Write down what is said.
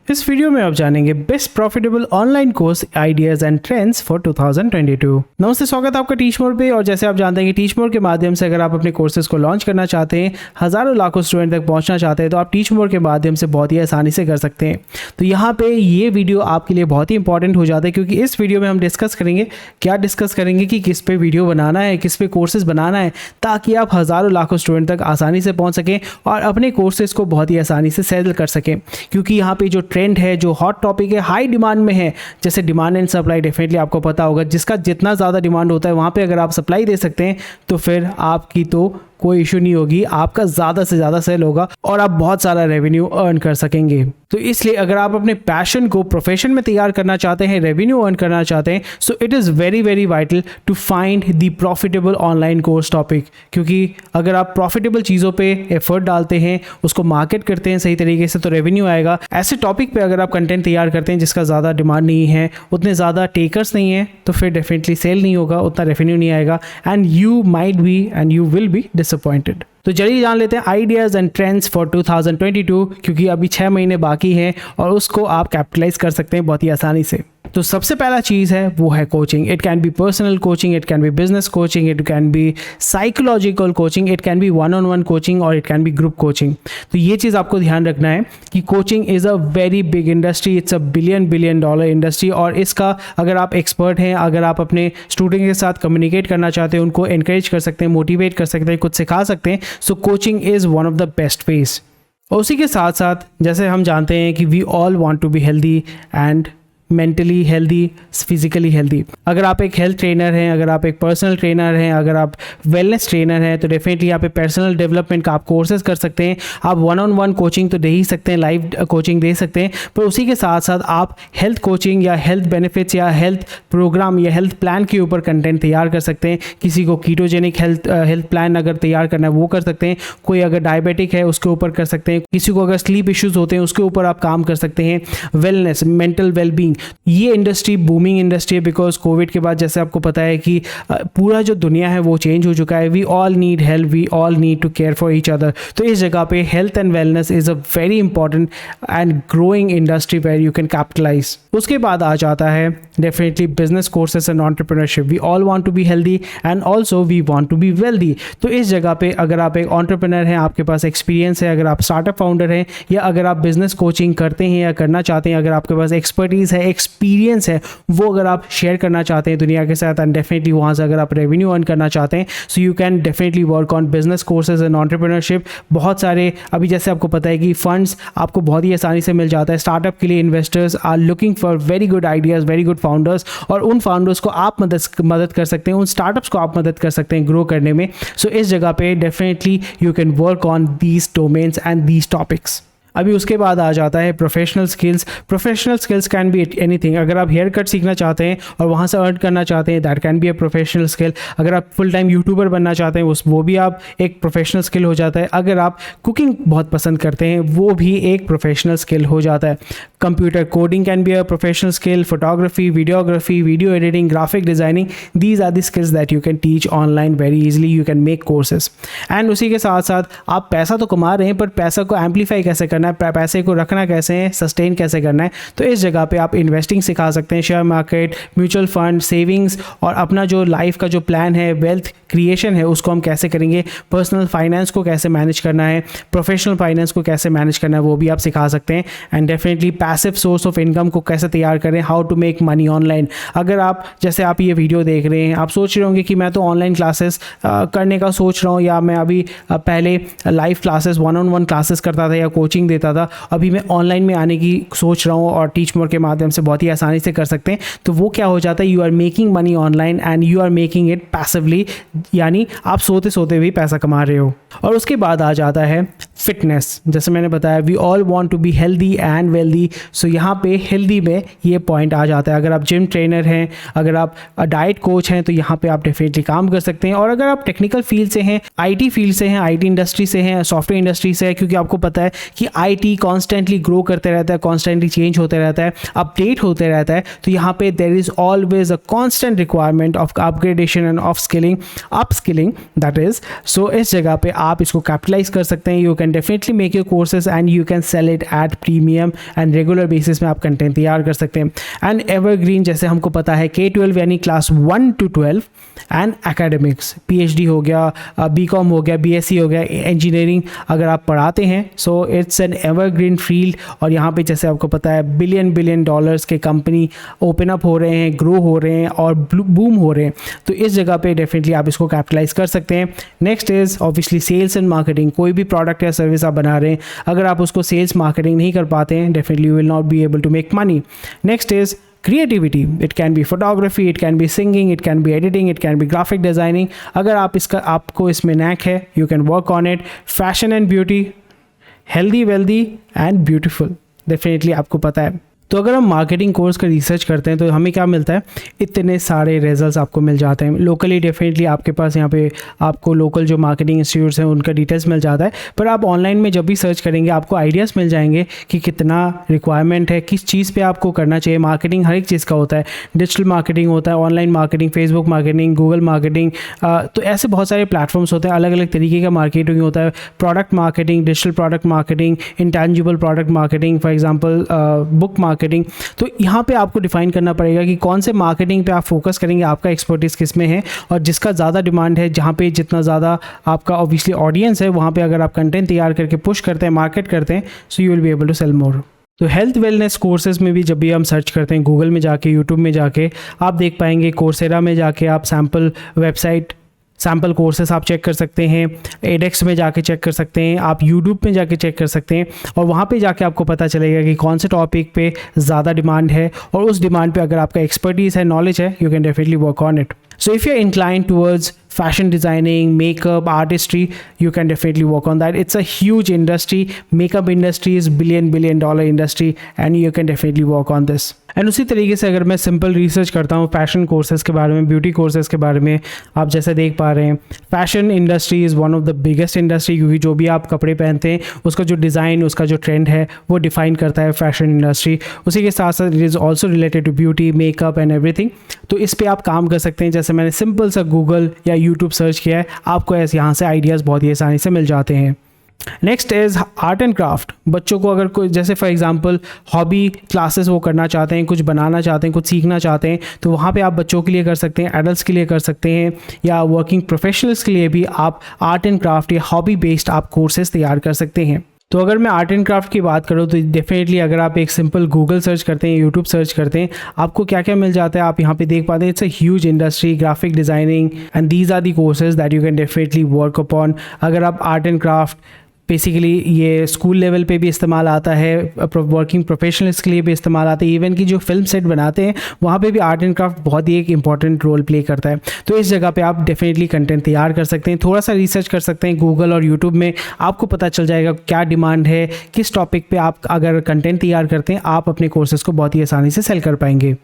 इस वीडियो में आप जानेंगे best profitable online course ideas and trends for 2022। नमस्ते, स्वागत है आपका टीच मोर पे। और जैसे आप जानते हैं कि टीच मोर के माध्यम से अगर आप अपने कोर्सेज को लॉन्च करना चाहते हैं, हज़ारों लाखों स्टूडेंट तक पहुंचना चाहते हैं, तो आप टीच मोर के माध्यम से बहुत ही आसानी से कर सकते हैं। तो यहाँ पे ये वीडियो आपके लिए बहुत ही इंपॉर्टेंट हो जाता है, क्योंकि इस वीडियो में हम डिस्कस करेंगे कि किस पे वीडियो बनाना है, किस पे कोर्सेज बनाना है, ताकि आप हज़ारों लाखों स्टूडेंट तक आसानी से पहुँच सकें और अपने कोर्सेज को बहुत ही आसानी से सेल कर सकें। क्योंकि यहाँ पे जो ट्रेंड है, जो हॉट टॉपिक है, हाई डिमांड में है, जैसे डिमांड एंड सप्लाई, डेफिनेटली आपको पता होगा, जिसका जितना ज़्यादा डिमांड होता है वहाँ पे अगर आप सप्लाई दे सकते हैं तो फिर आपकी तो कोई इशू नहीं होगी, आपका ज़्यादा से ज़्यादा सेल होगा और आप बहुत सारा रेवेन्यू अर्न कर सकेंगे। तो इसलिए अगर आप अपने पैशन को प्रोफेशन में तैयार करना चाहते हैं, रेवेन्यू अर्न करना चाहते हैं, so it is very very vital to find the profitable online course topic. क्योंकि अगर आप प्रॉफिटेबल चीज़ों पे एफर्ट डालते हैं, उसको मार्केट करते हैं सही तरीके से, तो रेवेन्यू आएगा। ऐसे टॉपिक पे अगर आप कंटेंट तैयार करते हैं जिसका ज़्यादा डिमांड नहीं है, उतने ज़्यादा टेकर्स नहीं है, तो फिर डेफिनेटली सेल नहीं होगा, उतना रेवेन्यू नहीं आएगा, and you might be and you will be disappointed. तो चलिए जान लेते हैं आइडियाज़ एंड ट्रेंड्स फॉर 2022, क्योंकि अभी 6 महीने बाकी हैं और उसको आप कैपिटलाइज कर सकते हैं बहुत ही आसानी से। तो सबसे पहला चीज़ है वो है coaching. It can be personal coaching, it can be business coaching, it can be psychological coaching, it can be one on one coaching और it can be group coaching. तो ये चीज़ आपको ध्यान रखना है कि coaching is a very big industry, it's a billion dollar industry. और इसका अगर आप एक्सपर्ट हैं, अगर आप अपने स्टूडेंट के साथ कम्युनिकेट करना चाहते हैं, उनको एनकरेज कर सकते हैं, मोटिवेट कर सकते हैं, कुछ सिखा सकते हैं, so coaching is one of the best ways. और उसी के साथ साथ जैसे हम जानते हैं कि we all want to be healthy and mentally healthy, physically healthy. अगर आप एक हेल्थ ट्रेनर हैं, अगर आप एक पर्सनल ट्रेनर हैं, अगर आप वेलनेस ट्रेनर हैं, तो डेफिनेटली यहाँ पे पर्सनल डेवलपमेंट का आप कोर्सेज कर सकते हैं। आप वन-ऑन-वन कोचिंग तो दे ही सकते हैं, लाइव कोचिंग दे सकते हैं, पर उसी के साथ साथ आप हेल्थ कोचिंग या हेल्थ बेनिफिट्स या हेल्थ प्रोग्राम या हेल्थ प्लान के ऊपर कंटेंट तैयार कर सकते हैं। किसी को कीटोजेनिक हेल्थ प्लान अगर तैयार करना है वो कर सकते हैं, कोई अगर डायबिटिक है उसके ऊपर कर सकते हैं, किसी को अगर स्लीप इश्यूज़ होते हैं उसके ऊपर आप काम कर सकते हैं। वेलनेस, मेंटल वेलबींग, ये इंडस्ट्री बूमिंग इंडस्ट्री है, बिकॉज कोविड के बाद जैसे आपको पता है कि पूरा जो दुनिया है वो चेंज हो चुका है। We all need help, we all need to care for each other. तो इस जगह पे health and wellness is a very important and growing industry where you can capitalise. उसके बाद आ जाता है definitely business courses and entrepreneurship. We all want to be healthy and also we want to be wealthy. तो इस जगह पे अगर आप एक एंटरप्रेन्योर हैं, आपके पास एक्सपीरियंस है, अगर आप स्टार्टअप फाउंडर हैं, या अगर आप बिजनेस कोचिंग करते हैं या करना चाहते हैं, अगर आपके पास एक्सपर्टीज़ है, एक्सपीरियंस है, वो अगर आप शेयर करना चाहते हैं दुनिया के साथ, एंड डेफिनेटली वहाँ से अगर आप रेवेन्यू अर्न करना चाहते हैं, so you can definitely work on business courses and entrepreneurship. बहुत सारे अभी जैसे आपको पता है कि फंड्स आपको बहुत ही आसानी से मिल जाता है। स्टार्टअप के लिए investors are looking for very good ideas, very good founders, और उन फाउंडर्स को आप मदद कर सकते हैं, उन स्टार्टअप्स को आप मदद कर सकते हैं ग्रो करने में। सो इस जगह पे definitely you can work on these domains and these topics. अभी उसके बाद आ जाता है professional skills. Professional skills can be anything. अगर आप हेयर कट सीखना चाहते हैं और वहाँ से अर्न करना चाहते हैं, that can be a professional skill. अगर आप फुल टाइम यूट्यूबर बनना चाहते हैं, वो भी आप एक प्रोफेशनल स्किल हो जाता है। अगर आप कुकिंग बहुत पसंद करते हैं, वो भी एक प्रोफेशनल स्किल हो जाता है। Computer coding can be a professional skill. Photography, videography, video editing, graphic designing, these are the skills that you can teach online very easily. You can make courses. And उसी के साथ साथ आप पैसा तो कमा रहे हैं, पर पैसा को एम्पलीफाई कैसे करना है, पैसे को रखना कैसे है, सस्टेन कैसे करना है, तो इस जगह पे आप इन्वेस्टिंग सिखा सकते हैं। Share market, mutual fund, savings, और अपना जो लाइफ का जो प्लान है, वेल्थ क्रिएशन है, उसको हम कैसे करेंगे। पर्सनल फाइनेंस को कैसे मैनेज करना है, प्रोफेशनल फाइनेंस को कैसे मैनेज करना है, वो भी आप सिखा सकते हैं। And definitely passive source of income को कैसे तैयार करें, how to make money online. अगर आप जैसे आप ये वीडियो देख रहे हैं, आप सोच रहे होंगे कि मैं तो ऑनलाइन क्लासेस करने का सोच रहा हूँ, या मैं अभी पहले लाइव क्लासेस, वन-ऑन-वन क्लासेस करता था या कोचिंग देता था, अभी मैं ऑनलाइन में आने की सोच रहा हूँ और टीच मोर के माध्यम से बहुत ही आसानी से कर सकते हैं। तो वो क्या हो जाता है, you are making money online and you are making it passively, यानी आप सोते सोते भी पैसा कमा रहे हो। और उसके बाद आ जाता है फिटनेस। जैसे मैंने बताया, we all want to be healthy and wealthy. So यहाँ पे हेल्दी में ये पॉइंट आ जाता है। अगर आप जिम ट्रेनर हैं, अगर आप डाइट कोच हैं, तो यहाँ पे आप डेफिनेटली काम कर सकते हैं। और अगर आप टेक्निकल फील्ड से हैं, आईटी फील्ड से हैं, आईटी इंडस्ट्री से हैं, सॉफ्टवेयर इंडस्ट्री से है, क्योंकि आपको पता है कि आईटी कॉन्स्टेंटली ग्रो करते रहता है, कॉन्स्टेंटली चेंज होते रहता है, अपडेट होते रहता है। तो यहाँ पे there is always a constant requirement of upgradation and of skilling, upskilling that is. So इस जगह पे आप इसको कैपिटलाइज कर सकते हैं। You can definitely make your courses and you can sell it at premium and regular regular basis में आप कंटेंट तैयार कर सकते हैं। एंड एवरग्रीन, जैसे हमको पता है K-12 यानी class 1 to 12 and academics, PhD हो गया, BCom हो गया, BSc हो गया, इंजीनियरिंग अगर आप पढ़ाते हैं, so it's an evergreen field. और यहाँ पे जैसे आपको पता है बिलियन डॉलर्स के कंपनी ओपन अप हो रहे हैं, ग्रो हो रहे हैं और बूम हो रहे हैं, तो इस जगह पे डेफिनेटली आप इसको कैपिटलाइज कर सकते हैं। Next is obviously sales and marketing. कोई भी प्रोडक्ट या सर्विस आप बना रहे हैं, अगर आप उसको सेल्स मार्केटिंग नहीं कर पाते हैं, definitely you will not be able to make money. Next is creativity. It can be photography, it can be singing, it can be editing, it can be graphic designing. अगर आपको इसमें NAAC है, you can work on it. Fashion and beauty, healthy, wealthy and beautiful. Definitely आपको पता है। तो अगर हम मार्केटिंग कोर्स का रिसर्च करते हैं तो हमें क्या मिलता है, इतने सारे रिजल्ट्स आपको मिल जाते हैं। लोकली डेफिनेटली आपके पास यहाँ पे आपको लोकल जो मार्केटिंग इंस्टीट्यूट्स हैं उनका डिटेल्स मिल जाता है, पर आप ऑनलाइन में जब भी सर्च करेंगे आपको आइडियाज़ मिल जाएंगे कि कितना रिक्वायरमेंट है, किस चीज़ पे आपको करना चाहिए। मार्केटिंग हर एक चीज़ का होता है, डिजिटल मार्केटिंग होता है, online marketing, Facebook marketing, Google marketing, तो ऐसे बहुत सारे प्लेटफॉर्म्स होते हैं, अलग अलग तरीके का मार्केटिंग होता है। Product marketing, digital product marketing, intangible product marketing, for example book marketing. तो यहाँ पे आपको डिफाइन करना पड़ेगा कि कौन से मार्केटिंग पे आप फोकस करेंगे, आपका एक्सपर्टीज़ किस में है, और जिसका ज़्यादा डिमांड है, जहाँ पे जितना ज़्यादा आपका ऑब्वियसली ऑडियंस है, वहाँ पे अगर आप कंटेंट तैयार करके पुश करते हैं, मार्केट करते हैं, so you will be able to sell more. तो हेल्थ वेलनेस कोर्सेज में भी जब भी हम सर्च करते हैं, गूगल में जाके, यूट्यूब में जाके आप देख पाएंगे, कोर्सेरा में जाके आप सैम्पल कोर्सेस आप चेक कर सकते हैं, एडेक्स में जाके चेक कर सकते हैं, आप यूट्यूब में जाके चेक कर सकते हैं, और वहाँ पे जाके आपको पता चलेगा कि कौन से टॉपिक पे ज़्यादा डिमांड है, और उस डिमांड पे अगर आपका एक्सपर्टीज़ है, नॉलेज है, you can definitely work on it. So if you're inclined towards fashion designing, makeup, artistry, you can definitely work on that. It's a huge industry. Makeup industry is billion dollar industry, and you can definitely work on this. And उसी तरीके से अगर मैं simple research करता हूँ fashion courses के बारे में, ब्यूटी कोर्सेज़ के बारे में, आप जैसे देख पा रहे हैं fashion industry is one of the biggest industry, क्योंकि जो भी आप कपड़े पहनते हैं उसका जो डिज़ाइन, उसका जो ट्रेंड है वो डिफाइन करता है फैशन इंडस्ट्री। उसी के साथ साथ it is also related to beauty, makeup and everything. तो इस पर आप काम कर सकते हैं। जैसे मैंने सिंपल सा गूगल या यूट्यूब सर्च किया है, आपको ऐसे यहाँ से आइडियाज़ बहुत ही आसानी से मिल जाते हैं। Next is art and craft. बच्चों को अगर कोई जैसे फॉर एग्जांपल हॉबी क्लासेस वो करना चाहते हैं, कुछ बनाना चाहते हैं, कुछ सीखना चाहते हैं, तो वहाँ पे आप बच्चों के लिए कर सकते हैं, एडल्ट्स के लिए कर सकते हैं, या वर्किंग प्रोफेशनल्स के लिए भी आप आर्ट एंड क्राफ्ट या हॉबी बेस्ड आप कोर्सेज तैयार कर सकते हैं। तो अगर मैं आर्ट एंड क्राफ्ट की बात करूँ तो डेफिनेटली अगर आप एक सिंपल गूगल सर्च करते हैं, यूट्यूब सर्च करते हैं, आपको क्या क्या मिल जाता है आप यहाँ पे देख पाते हैं। It's a huge industry, graphic designing, and these are the courses that you can definitely work upon. अगर आप आर्ट एंड क्राफ्ट बेसिकली ये स्कूल लेवल पे भी इस्तेमाल आता है, वर्किंग प्रोफेशनल्स के लिए भी इस्तेमाल आता है, इवन कि जो फिल्म सेट बनाते हैं वहाँ पे भी आर्ट एंड क्राफ्ट बहुत ही एक इंपॉर्टेंट रोल प्ले करता है। तो इस जगह पे आप डेफिनेटली कंटेंट तैयार कर सकते हैं, थोड़ा सा रिसर्च कर सकते हैं गूगल और यूट्यूब में, आपको पता चल जाएगा क्या डिमांड है, किस टॉपिक पे आप अगर कंटेंट तैयार करते हैं आप अपने कोर्सेज़ को बहुत ही आसानी से सेल कर पाएंगे।